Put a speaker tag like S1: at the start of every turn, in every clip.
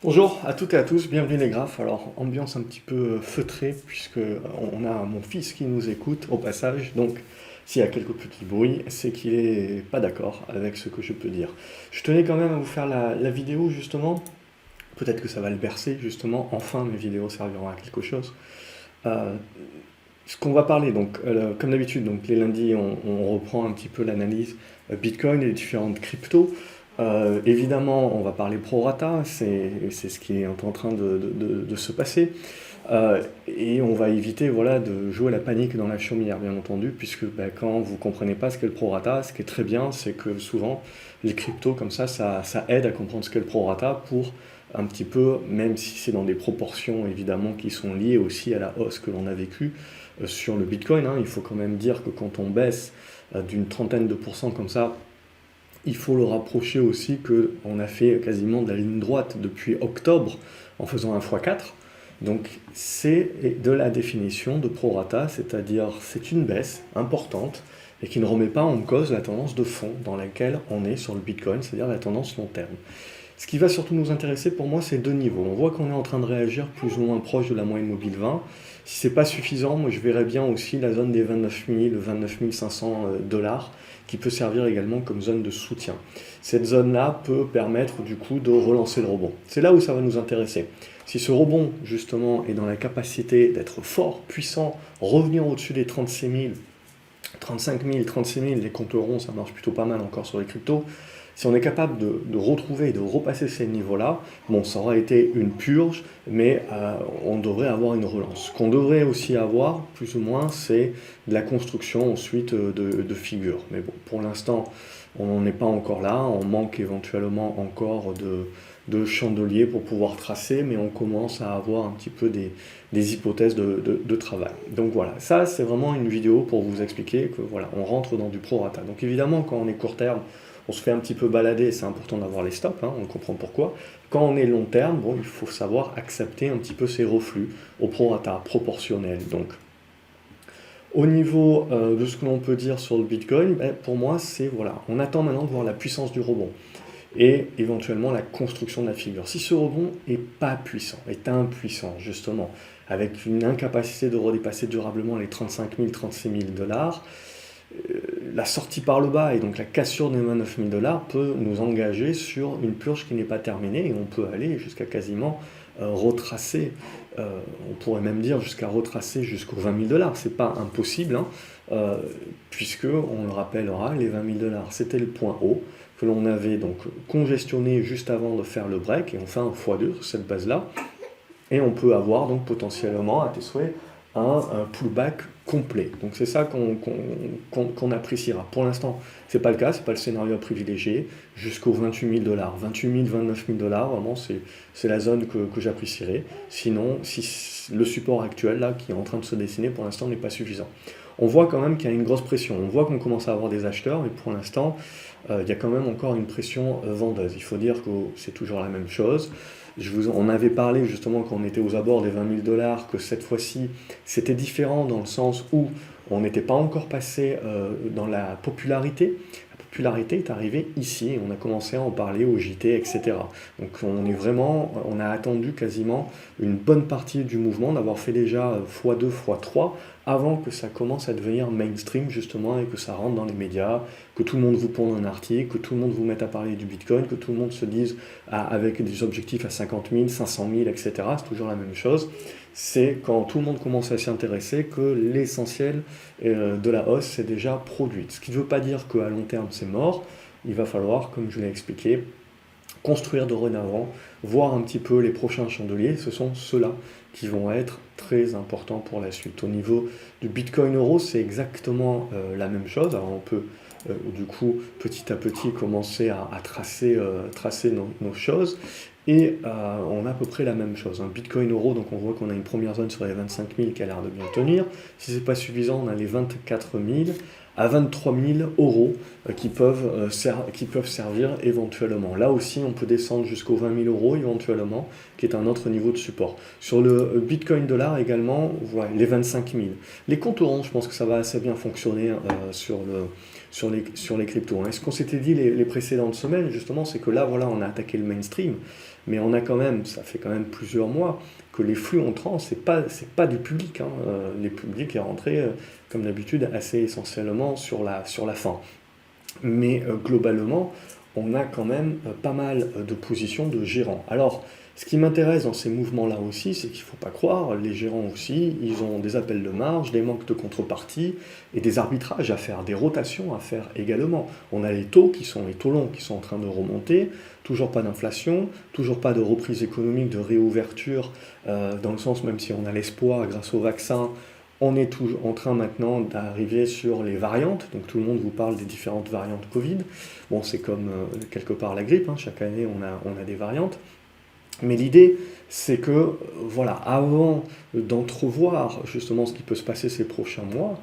S1: Bonjour à toutes et à tous, bienvenue les graphes. Alors, ambiance un petit peu feutrée, puisque on a mon fils qui nous écoute au passage, donc s'il y a quelques petits bruits, c'est qu'il est pas d'accord avec ce que je peux dire. Je tenais quand même à vous faire la vidéo justement, peut-être que ça va le bercer justement, enfin mes vidéos serviront à quelque chose. Euh, Ce qu'on va parler, donc, comme d'habitude, donc les lundis, on reprend un petit peu l'analyse Bitcoin et les différentes cryptos. Évidemment, on va parler prorata, c'est ce qui est en train de se passer. Et on va éviter voilà, de jouer la panique dans la chaumière, bien entendu, puisque quand vous ne comprenez pas ce qu'est le prorata, ce qui est très bien, c'est que souvent, les cryptos comme ça aide à comprendre ce qu'est le prorata pour un petit peu, même si c'est dans des proportions évidemment qui sont liées aussi à la hausse que l'on a vécue sur le Bitcoin. Hein. Il faut quand même dire que quand on baisse d'une trentaine de pourcents comme ça, il faut le rapprocher aussi qu'on a fait quasiment de la ligne droite depuis octobre en faisant un x4. Donc c'est de la définition de prorata, c'est-à-dire c'est une baisse importante et qui ne remet pas en cause la tendance de fond dans laquelle on est sur le Bitcoin, c'est-à-dire la tendance long terme. Ce qui va surtout nous intéresser pour moi, c'est deux niveaux. On voit qu'on est en train de réagir plus ou moins proche de la moyenne mobile 20. Si c'est pas suffisant, moi je verrais bien aussi la zone des 29 000, 29 500 dollars qui peut servir également comme zone de soutien. Cette zone-là peut permettre du coup de relancer le rebond. C'est là où ça va nous intéresser. Si ce rebond justement est dans la capacité d'être fort, puissant, revenir au-dessus des 36 000, 35 000, 36 000, les comptes ronds, ça marche plutôt pas mal encore sur les cryptos. Si on est capable de retrouver et de repasser ces niveaux-là, bon, ça aura été une purge, mais on devrait avoir une relance. Ce qu'on devrait aussi avoir, plus ou moins, c'est de la construction ensuite de figures. Mais bon, pour l'instant, on n'en est pas encore là. On manque éventuellement encore de chandeliers pour pouvoir tracer, mais on commence à avoir un petit peu des hypothèses de travail. Donc voilà, ça c'est vraiment une vidéo pour vous expliquer que voilà, on rentre dans du prorata. Donc évidemment, quand on est court terme, on se fait un petit peu balader, c'est important d'avoir les stops, hein, on comprend pourquoi. Quand on est long terme, bon, il faut savoir accepter un petit peu ces reflux au prorata, proportionnel. Donc, au niveau de ce que l'on peut dire sur le Bitcoin, pour moi, c'est voilà, on attend maintenant de voir la puissance du rebond et éventuellement la construction de la figure. Si ce rebond est pas puissant, est impuissant justement, avec une incapacité de redépasser durablement les 35 000, 36 000 dollars, la sortie par le bas et donc la cassure des 29 000 dollars peut nous engager sur une purge qui n'est pas terminée et on peut aller jusqu'à quasiment retracer, on pourrait même dire jusqu'à retracer jusqu'aux 20 000 dollars. C'est pas impossible, hein, puisque on le rappellera, les 20 000 dollars c'était le point haut que l'on avait donc congestionné juste avant de faire le break et on fait un x2 sur cette base-là et on peut avoir donc potentiellement à tes souhaits un pullback complet. Donc c'est ça qu'on appréciera. Pour l'instant, c'est pas le cas, c'est pas le scénario à privilégier. Jusqu'aux 28 000 dollars, 28 000, 29 000 dollars, vraiment c'est la zone que j'apprécierais. Sinon, si le support actuel là qui est en train de se dessiner pour l'instant n'est pas suffisant. On voit quand même qu'il y a une grosse pression. On voit qu'on commence à avoir des acheteurs, mais pour l'instant, il y a quand même encore une pression vendeuse. Il faut dire que c'est toujours la même chose. On avait parlé justement quand on était aux abords des 20 000 dollars que cette fois-ci c'était différent dans le sens où on n'était pas encore passé dans la popularité. La popularité est arrivée ici et on a commencé à en parler au JT, etc. Donc on a attendu quasiment une bonne partie du mouvement, d'avoir fait déjà x2, x3 avant que ça commence à devenir mainstream justement et que ça rentre dans les médias, que tout le monde vous ponde un article, que tout le monde vous mette à parler du Bitcoin, que tout le monde se dise avec des objectifs à 50 000, 500 000, etc. C'est toujours la même chose. C'est quand tout le monde commence à s'y intéresser que l'essentiel de la hausse s'est déjà produite. Ce qui ne veut pas dire qu'à long terme c'est mort. Il va falloir, comme je l'ai expliqué, construire dorénavant, voir un petit peu les prochains chandeliers. Ce sont ceux-là qui vont être très importants pour la suite. Au niveau du Bitcoin euro, c'est exactement la même chose. Alors on peut du coup petit à petit commencer à tracer nos choses. Et on a à peu près la même chose. Hein. Bitcoin euro, donc on voit qu'on a une première zone sur les 25 000 qui a l'air de bien tenir. Si c'est pas suffisant, on a les 24 000 à 23 000 euros qui peuvent servir éventuellement. Là aussi, on peut descendre jusqu'aux 20 000 euros éventuellement, qui est un autre niveau de support. Sur le Bitcoin dollar également, voilà, les 25 000. Les comptes ronds, je pense que ça va assez bien fonctionner sur les cryptos, hein. Et ce qu'on s'était dit les précédentes semaines, justement, c'est que là, voilà, on a attaqué le mainstream, mais on a quand même, ça fait quand même plusieurs mois, que les flux entrants, c'est pas du public, hein. Les publics est rentré, comme d'habitude, assez essentiellement sur la fin. Mais globalement, on a quand même pas mal de positions de gérants. Alors, ce qui m'intéresse dans ces mouvements-là aussi, c'est qu'il ne faut pas croire, les gérants aussi, ils ont des appels de marge, des manques de contrepartie et des arbitrages à faire, des rotations à faire également. On a les taux les taux longs qui sont en train de remonter, toujours pas d'inflation, toujours pas de reprise économique, de réouverture, dans le sens même si on a l'espoir grâce au vaccin, on est toujours en train maintenant d'arriver sur les variantes, donc tout le monde vous parle des différentes variantes Covid. Bon, c'est comme quelque part la grippe, hein, chaque année on a des variantes. Mais l'idée, c'est que, voilà, avant d'entrevoir justement ce qui peut se passer ces prochains mois,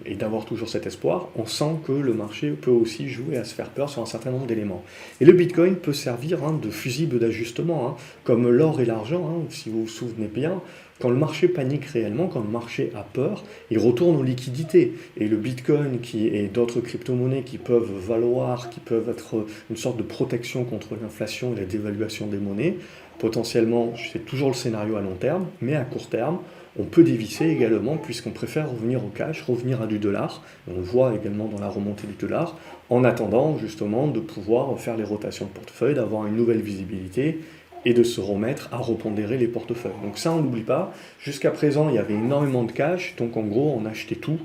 S1: et d'avoir toujours cet espoir, on sent que le marché peut aussi jouer à se faire peur sur un certain nombre d'éléments. Et le Bitcoin peut servir, hein, de fusible d'ajustement, hein, comme l'or et l'argent, hein, si vous vous souvenez bien. Quand le marché panique réellement, quand le marché a peur, il retourne aux liquidités. Et le Bitcoin et d'autres crypto-monnaies qui peuvent valoir, qui peuvent être une sorte de protection contre l'inflation et la dévaluation des monnaies, potentiellement, c'est toujours le scénario à long terme, mais à court terme, on peut dévisser également puisqu'on préfère revenir au cash, revenir à du dollar. On le voit également dans la remontée du dollar, en attendant justement de pouvoir faire les rotations de portefeuille, d'avoir une nouvelle visibilité et de se remettre à repondérer les portefeuilles. Donc ça, on n'oublie pas. Jusqu'à présent, il y avait énormément de cash, donc en gros, on achetait tout,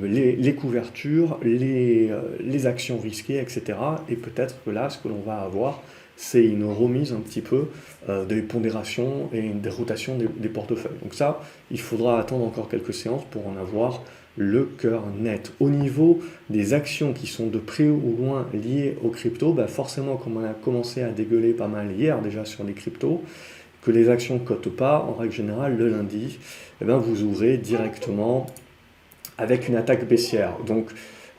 S1: les couvertures, les actions risquées, etc. Et peut-être que là, ce que l'on va avoir, c'est une remise un petit peu des pondérations et des rotations des portefeuilles. Donc ça, il faudra attendre encore quelques séances pour en avoir le cœur net. Au niveau des actions qui sont de près ou loin liées aux cryptos, bah forcément, comme on a commencé à dégueuler pas mal hier déjà sur les cryptos, que les actions ne cotent pas, en règle générale, le lundi, eh ben, vous ouvrez directement avec une attaque baissière. Donc,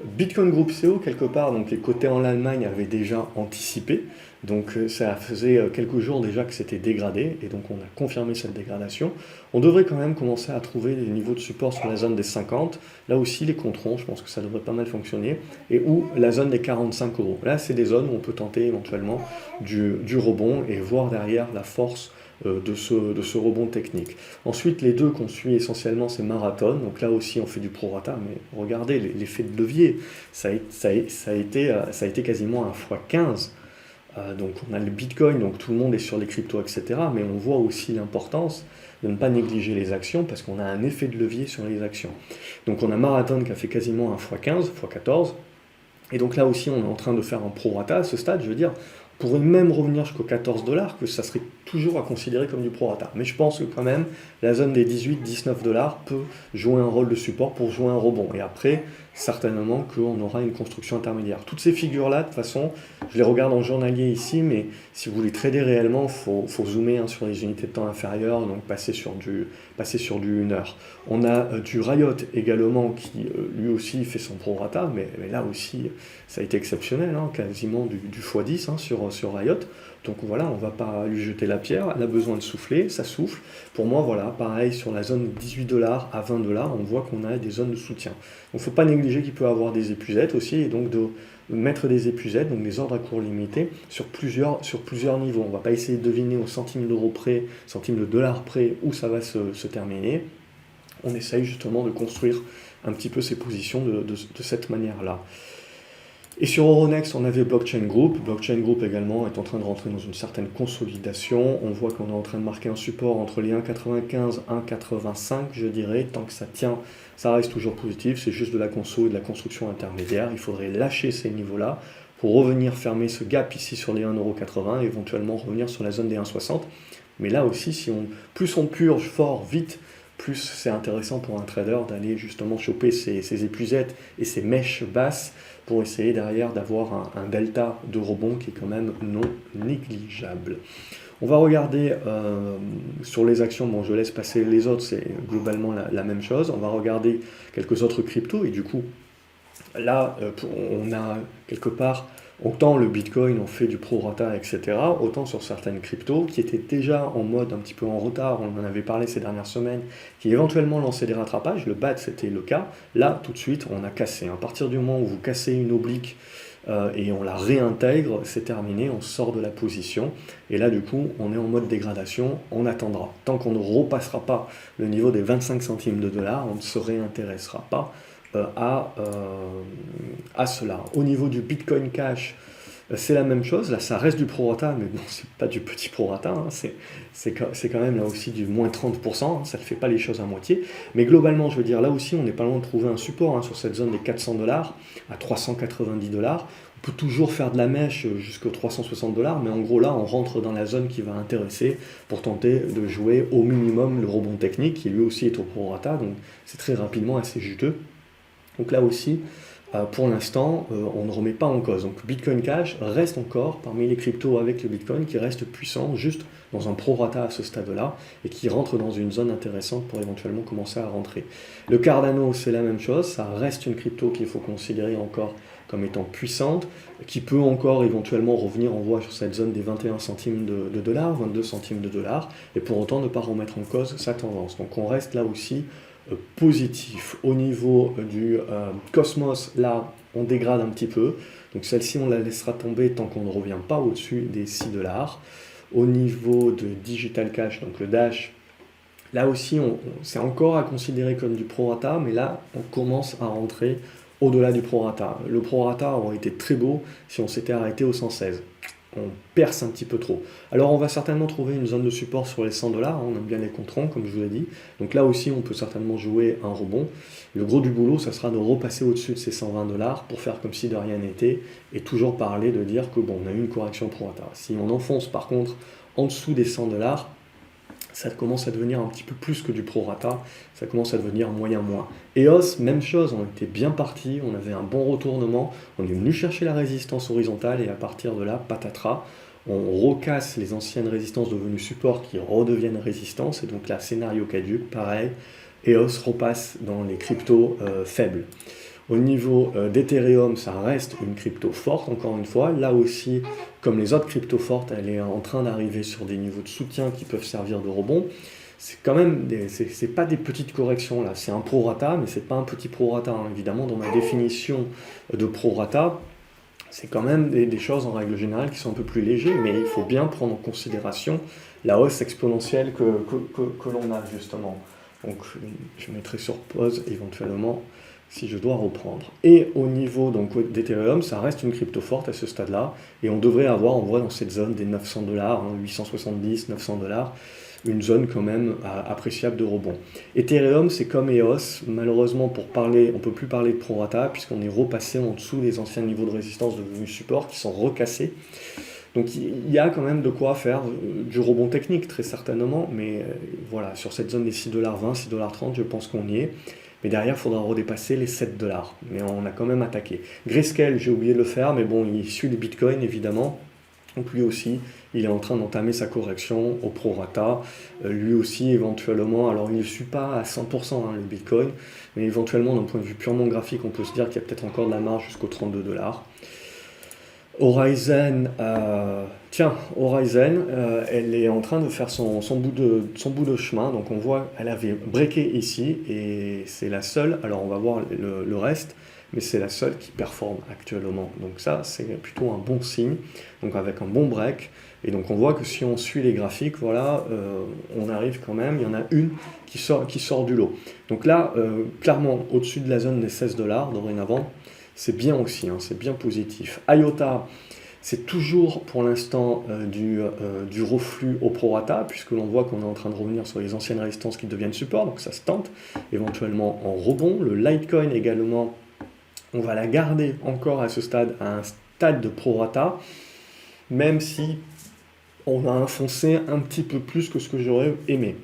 S1: Bitcoin Group CO, quelque part, donc les cotés en Allemagne avaient déjà anticipé. Donc ça faisait quelques jours déjà que c'était dégradé, et donc on a confirmé cette dégradation. On devrait quand même commencer à trouver des niveaux de support sur la zone des 50. Là aussi, les controns, je pense que ça devrait pas mal fonctionner. Et ou la zone des 45 euros. Là, c'est des zones où on peut tenter éventuellement du rebond et voir derrière la force de ce rebond technique. Ensuite, les deux qu'on suit essentiellement, c'est Marathon. Donc là aussi, on fait du prorata, mais regardez l'effet de levier. Ça a été quasiment un x15. Donc on a le Bitcoin, donc tout le monde est sur les cryptos, etc. Mais on voit aussi l'importance de ne pas négliger les actions parce qu'on a un effet de levier sur les actions. Donc on a Marathon qui a fait quasiment un x15, x14. Et donc là aussi, on est en train de faire un prorata à ce stade. Je veux dire, on pourrait même revenir jusqu'aux 14 $, que ça serait toujours à considérer comme du prorata. Mais je pense que quand même, la zone des 18-19 $ peut jouer un rôle de support pour jouer un rebond. Et après, certainement qu'on aura une construction intermédiaire. Toutes ces figures-là, de toute façon, je les regarde en journalier ici, mais si vous voulez trader réellement, il faut zoomer, hein, sur les unités de temps inférieures, donc passer sur du 1 heure. On a du Riot également qui lui aussi fait son prorata, mais là aussi ça a été exceptionnel, hein, quasiment du x10, hein, sur Riot. Donc voilà, on ne va pas lui jeter la pierre, elle a besoin de souffler, ça souffle. Pour moi, voilà, pareil, sur la zone de 18 $ à 20 $, on voit qu'on a des zones de soutien. Donc il ne faut pas négliger qu'il peut avoir des épuisettes aussi, et donc de mettre des épuisettes, donc des ordres à court limité, sur plusieurs niveaux. On ne va pas essayer de deviner au centime d'euro près, centime de dollar près, où ça va se terminer. On essaye justement de construire un petit peu ces positions de cette manière-là. Et sur Euronext, on avait Blockchain Group. Blockchain Group également est en train de rentrer dans une certaine consolidation. On voit qu'on est en train de marquer un support entre les 1,95 et 1,85, je dirais. Tant que ça tient, ça reste toujours positif. C'est juste de la conso et de la construction intermédiaire. Il faudrait lâcher ces niveaux-là pour revenir fermer ce gap ici sur les 1,80 €, et éventuellement revenir sur la zone des 1,60. Mais là aussi, plus on purge fort, vite, plus c'est intéressant pour un trader d'aller justement choper ces épuisettes et ces mèches basses pour essayer derrière d'avoir un delta de rebond qui est quand même non négligeable. On va regarder sur les actions, bon je laisse passer les autres, c'est globalement la même chose. On va regarder quelques autres cryptos et du coup là on a quelque part Autant le Bitcoin en fait du prorata, etc., autant sur certaines cryptos qui étaient déjà en mode un petit peu en retard, on en avait parlé ces dernières semaines, qui éventuellement lançaient des rattrapages, le BAT c'était le cas, là tout de suite on a cassé. À partir du moment où vous cassez une oblique et on la réintègre, c'est terminé, on sort de la position, et là du coup on est en mode dégradation, on attendra. Tant qu'on ne repassera pas le niveau des 25 centimes de dollar, on ne se réintéressera pas à cela. Au niveau du Bitcoin Cash, c'est la même chose, là ça reste du prorata, mais bon, c'est pas du petit prorata, hein, c'est quand même là aussi du moins 30%, hein, ça ne fait pas les choses à moitié. Mais globalement, je veux dire, là aussi, on n'est pas loin de trouver un support hein, sur cette zone des 400 dollars à 390 dollars. On peut toujours faire de la mèche jusqu'aux 360 dollars, mais en gros là, on rentre dans la zone qui va intéresser pour tenter de jouer au minimum le rebond technique, qui lui aussi est au prorata, donc c'est très rapidement assez juteux. Donc là aussi, pour l'instant, on ne remet pas en cause. Donc Bitcoin Cash reste encore parmi les cryptos avec le Bitcoin qui reste puissant, juste dans un prorata à ce stade-là, et qui rentre dans une zone intéressante pour éventuellement commencer à rentrer. Le Cardano, c'est la même chose, ça reste une crypto qu'il faut considérer encore comme étant puissante, qui peut encore éventuellement revenir en voie sur cette zone des 21 centimes de dollars, 22 centimes de dollars, et pour autant ne pas remettre en cause sa tendance. Donc on reste là aussi positif. Au niveau du Cosmos, là, on dégrade un petit peu. Donc celle-ci, on la laissera tomber tant qu'on ne revient pas au-dessus des 6 dollars. Au niveau de Digital Cash, donc le Dash, là aussi, c'est encore à considérer comme du prorata, mais là, on commence à rentrer au-delà du prorata. Le prorata aurait été très beau si on s'était arrêté au 116. On perce un petit peu trop. Alors on va certainement trouver une zone de support sur les 100 dollars, on aime bien les controns comme je vous l'ai dit. Donc là aussi on peut certainement jouer un rebond. Le gros du boulot, ça sera de repasser au-dessus de ces 120 dollars pour faire comme si de rien n'était et toujours parler de dire que bon, on a eu une correction pro rata. Si on enfonce par contre en dessous des 100 dollars, ça commence à devenir un petit peu plus que du prorata, ça commence à devenir moyen-moins. EOS, même chose, on était bien parti, on avait un bon retournement, on est venu chercher la résistance horizontale et à partir de là, patatras, on recasse les anciennes résistances devenues support qui redeviennent résistance, et donc là, scénario caduc, pareil, EOS repasse dans les cryptos faibles. Au niveau d'Ethereum, ça reste une crypto forte, encore une fois. Là aussi, comme les autres cryptos fortes, elle est en train d'arriver sur des niveaux de soutien qui peuvent servir de rebond. C'est quand même, c'est pas des petites corrections là, c'est un prorata, mais c'est pas un petit prorata. Hein. Évidemment, dans ma définition de prorata, c'est quand même des choses en règle générale qui sont un peu plus légères, mais il faut bien prendre en considération la hausse exponentielle que l'on a justement. Donc je mettrai sur pause éventuellement si je dois reprendre. Et au niveau d'Ethereum, ça reste une crypto forte à ce stade-là, et on devrait avoir, on voit dans cette zone des 900 dollars, 870, 900 dollars, une zone quand même appréciable de rebond. Ethereum, c'est comme EOS, malheureusement pour parler, on ne peut plus parler de prorata, puisqu'on est repassé en dessous des anciens niveaux de résistance devenus support, qui sont recassés. Donc il y a quand même de quoi faire du rebond technique, très certainement, mais voilà, sur cette zone des 6,20$, 6,30$, je pense qu'on y est. Mais derrière, il faudra redépasser les 7 dollars. Mais on a quand même attaqué. Grayscale, j'ai oublié de le faire, mais bon, il suit le Bitcoin, évidemment. Donc lui aussi, il est en train d'entamer sa correction au prorata. Lui aussi, éventuellement, alors il ne suit pas à 100% hein, le Bitcoin, mais éventuellement, d'un point de vue purement graphique, on peut se dire qu'il y a peut-être encore de la marge jusqu'aux 32 dollars. Horizon, Horizon, elle est en train de faire son bout de chemin. Donc on voit, elle avait breaké ici et c'est la seule. Alors on va voir le reste, mais c'est la seule qui performe actuellement. Donc ça, c'est plutôt un bon signe. Donc avec un bon break. Et donc on voit que si on suit les graphiques, voilà, on arrive quand même. Il y en a une qui sort du lot. Donc là, clairement, au-dessus de la zone des 16 dollars dorénavant. C'est bien aussi, hein, c'est bien positif. IOTA, c'est toujours pour l'instant du reflux au prorata, puisque l'on voit qu'on est en train de revenir sur les anciennes résistances qui deviennent support, donc ça se tente, éventuellement en rebond. Le Litecoin également, on va la garder encore à ce stade, à un stade de prorata, même si on a enfoncé un petit peu plus que ce que j'aurais aimé.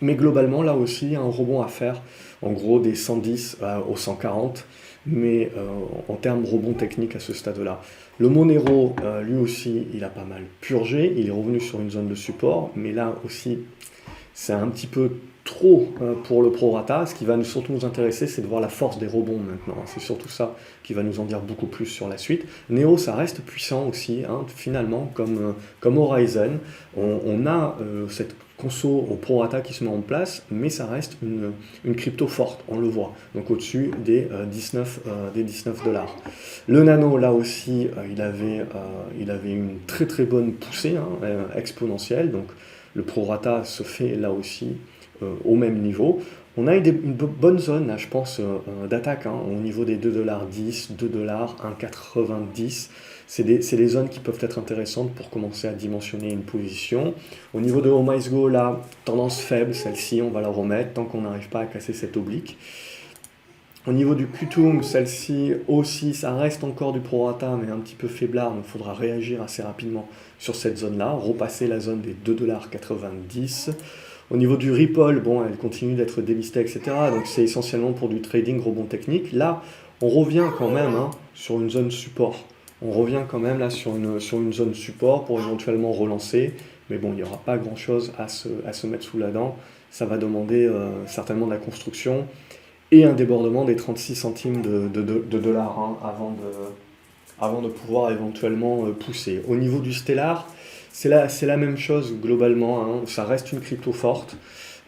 S1: Mais globalement, là aussi, il y a un rebond à faire, en gros des 110 aux 140, mais en termes de rebond technique à ce stade-là. Le Monero, lui aussi, il a pas mal purgé, il est revenu sur une zone de support, mais là aussi, c'est un petit peu trop pour le prorata. Ce qui va surtout nous intéresser, c'est de voir la force des rebonds maintenant. C'est surtout ça qui va nous en dire beaucoup plus sur la suite. Neo, ça reste puissant aussi, hein, finalement, comme Horizon. On a cette conso au prorata qui se met en place, mais ça reste une crypto forte, on le voit. Donc au-dessus des 19 dollars. Le nano, là aussi, il avait une très très bonne poussée, hein, exponentielle. Donc le prorata se fait là aussi au même niveau. On a une bonne zone, là, je pense, d'attaque, hein, au niveau des 2,10 $, 2 $, 1,90 $. C'est des zones qui peuvent être intéressantes pour commencer à dimensionner une position. Au niveau de Oh My Go, là, tendance faible, celle-ci, on va la remettre tant qu'on n'arrive pas à casser cette oblique. Au niveau du Qtum, celle-ci aussi, ça reste encore du prorata, mais un petit peu faiblard, donc il faudra réagir assez rapidement sur cette zone-là, repasser la zone des 2,90 $. Au niveau du Ripple, bon, elle continue d'être délistée, etc. Donc c'est essentiellement pour du trading rebond technique. Là, on revient quand même, hein, sur une zone support. On revient quand même là sur une zone support pour éventuellement relancer. Mais bon, il n'y aura pas grand-chose à se mettre sous la dent. Ça va demander certainement de la construction et un débordement des 36 centimes de dollars, hein, avant de pouvoir éventuellement pousser. Au niveau du Stellar, c'est la même chose globalement, hein. Ça reste une crypto forte,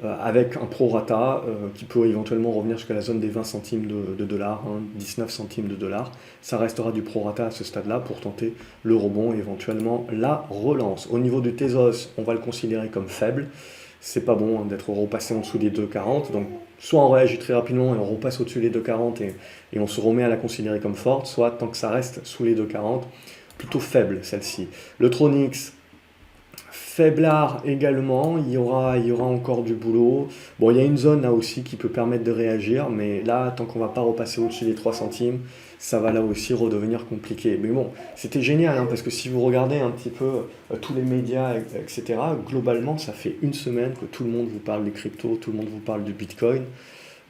S1: avec un prorata qui peut éventuellement revenir jusqu'à la zone des 20 centimes de dollars, hein, 19 centimes de dollars. Ça restera du prorata à ce stade-là pour tenter le rebond et éventuellement la relance. Au niveau du Tezos, on va le considérer comme faible. C'est pas bon, hein, d'être repassé en dessous des 2,40. Donc soit on réagit très rapidement et on repasse au-dessus des 2,40 et on se remet à la considérer comme forte, soit tant que ça reste sous les 2,40, plutôt faible celle-ci. Le Tronix, faiblard également, il y aura encore du boulot. Bon, il y a une zone là aussi qui peut permettre de réagir, mais là, tant qu'on ne va pas repasser au-dessus des 3 centimes, ça va là aussi redevenir compliqué. Mais bon, c'était génial, hein, parce que si vous regardez un petit peu tous les médias, etc., globalement, ça fait une semaine que tout le monde vous parle des cryptos, tout le monde vous parle du Bitcoin.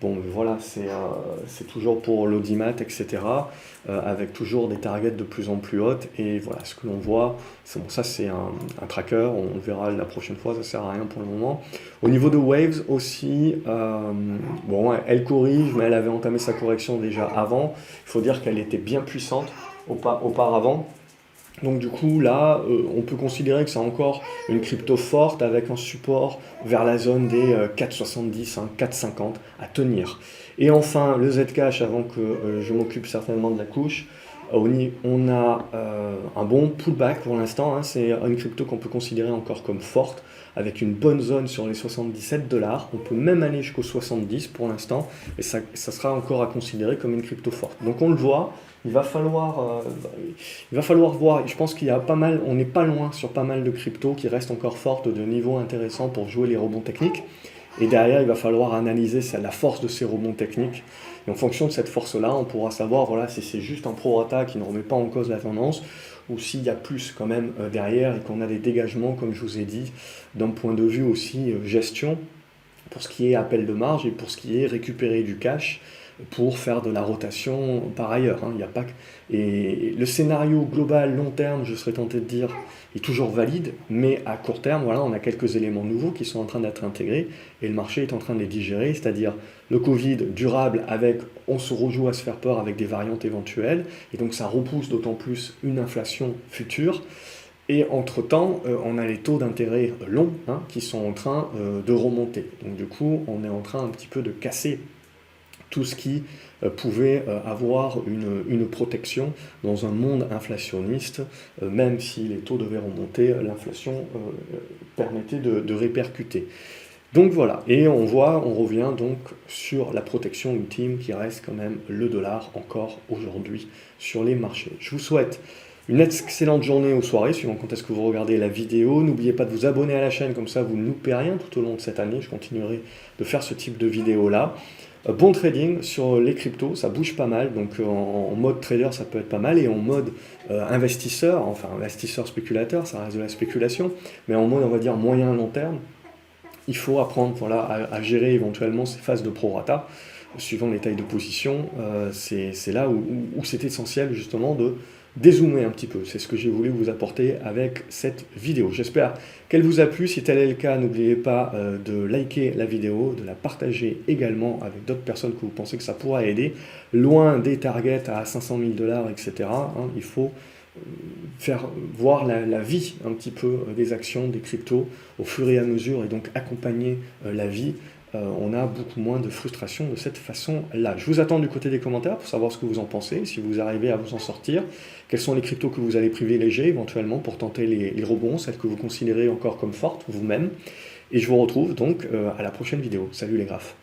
S1: Bon, voilà, c'est toujours pour l'audimat, etc., avec toujours des targets de plus en plus hautes. Et voilà, ce que l'on voit, bon, ça c'est un tracker, on le verra la prochaine fois, ça ne sert à rien pour le moment. Au niveau de Waves aussi, bon, elle corrige, mais elle avait entamé sa correction déjà avant. Il faut dire qu'elle était bien puissante auparavant. Donc du coup, là, on peut considérer que c'est encore une crypto forte avec un support vers la zone des 4,70, hein, 4,50 à tenir. Et enfin, le Zcash, avant que je m'occupe certainement de la couche, on a un bon pullback pour l'instant, hein. C'est une crypto qu'on peut considérer encore comme forte, avec une bonne zone sur les 77 $. On peut même aller jusqu'aux 70 pour l'instant, et ça sera encore à considérer comme une crypto forte. Donc on le voit. Il va falloir voir. Je pense qu'il y a pas mal, on n'est pas loin sur pas mal de cryptos qui restent encore fortes de niveau intéressant pour jouer les rebonds techniques. Et derrière, il va falloir analyser la force de ces rebonds techniques. Et en fonction de cette force-là, on pourra savoir voilà, si c'est juste un prorata qui ne remet pas en cause la tendance, ou s'il y a plus quand même derrière et qu'on a des dégagements, comme je vous ai dit, d'un point de vue aussi gestion, pour ce qui est appel de marge et pour ce qui est récupérer du cash pour faire de la rotation par ailleurs, hein. Il y a pas que... Et le scénario global long terme, je serais tenté de dire, est toujours valide, mais à court terme, voilà, on a quelques éléments nouveaux qui sont en train d'être intégrés et le marché est en train de les digérer, c'est-à-dire le Covid durable avec, on se rejoue à se faire peur avec des variantes éventuelles, et donc ça repousse d'autant plus une inflation future. Et entre-temps, on a les taux d'intérêt longs, hein, qui sont en train de remonter. Donc du coup, on est en train un petit peu de casser tout ce qui pouvait avoir une protection dans un monde inflationniste, même si les taux devaient remonter, l'inflation permettait de répercuter. Donc voilà, et on revient donc sur la protection ultime qui reste quand même le dollar encore aujourd'hui sur les marchés. Je vous souhaite une excellente journée ou soirée, suivant quand est-ce que vous regardez la vidéo. N'oubliez pas de vous abonner à la chaîne, comme ça vous ne loupez rien tout au long de cette année. Je continuerai de faire ce type de vidéo-là. Bon trading sur les cryptos, ça bouge pas mal, donc en mode trader ça peut être pas mal, et en mode investisseur, enfin investisseur spéculateur, ça reste de la spéculation, mais en mode on va dire moyen long terme, il faut apprendre voilà, à gérer éventuellement ces phases de prorata, suivant les tailles de position. C'est là où c'est essentiel justement dézoomer un petit peu. C'est ce que j'ai voulu vous apporter avec cette vidéo. J'espère qu'elle vous a plu. Si tel est le cas, n'oubliez pas de liker la vidéo, de la partager également avec d'autres personnes que vous pensez que ça pourra aider. Loin des targets à 500 000 $, etc. hein, il faut faire voir la vie un petit peu des actions, des cryptos au fur et à mesure et donc accompagner la vie. On a beaucoup moins de frustration de cette façon-là. Je vous attends du côté des commentaires pour savoir ce que vous en pensez, si vous arrivez à vous en sortir, quels sont les cryptos que vous allez privilégier éventuellement pour tenter les rebonds, celles que vous considérez encore comme fortes vous-même. Et je vous retrouve donc à la prochaine vidéo. Salut les graphes.